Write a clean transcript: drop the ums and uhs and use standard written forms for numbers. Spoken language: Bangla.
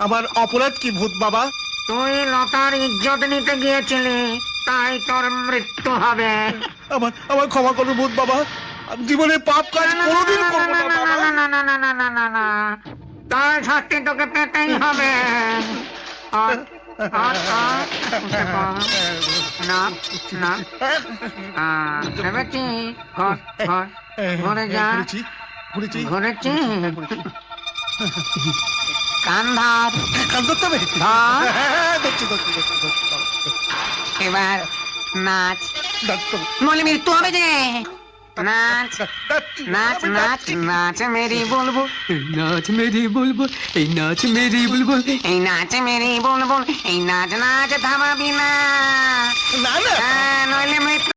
আমার অপরাধ কি ভূত বাবা? তুই লতার ইজ্জত নিতে গিয়েছিলি, তাই তোর মৃত্যু হবে। আমার ক্ষমা করো ভূত বাবা, আমি জীবনে পাপ কাজ কোনোদিন করব না। না না না না না না না, তার শাস্তি তোকে পেতেই হবে। ভেবেছি ঘরে যা, ঘুরেছি কান ধর, কান ধরতে হবে। এবার নাচ, ডাক্তার, নইলে মৃত্যু হবে যে। নাচ নাচ আমি নাচ ডাকছি। নাচ মেরি বুলবুল, নাচ মেরি বুলবুল, এই নাচ মেরি বুলবুল। এই নাচ মেরি বুলবুল, এই নাচ নাচ থামাবি না। না না নইলে মৃত্যু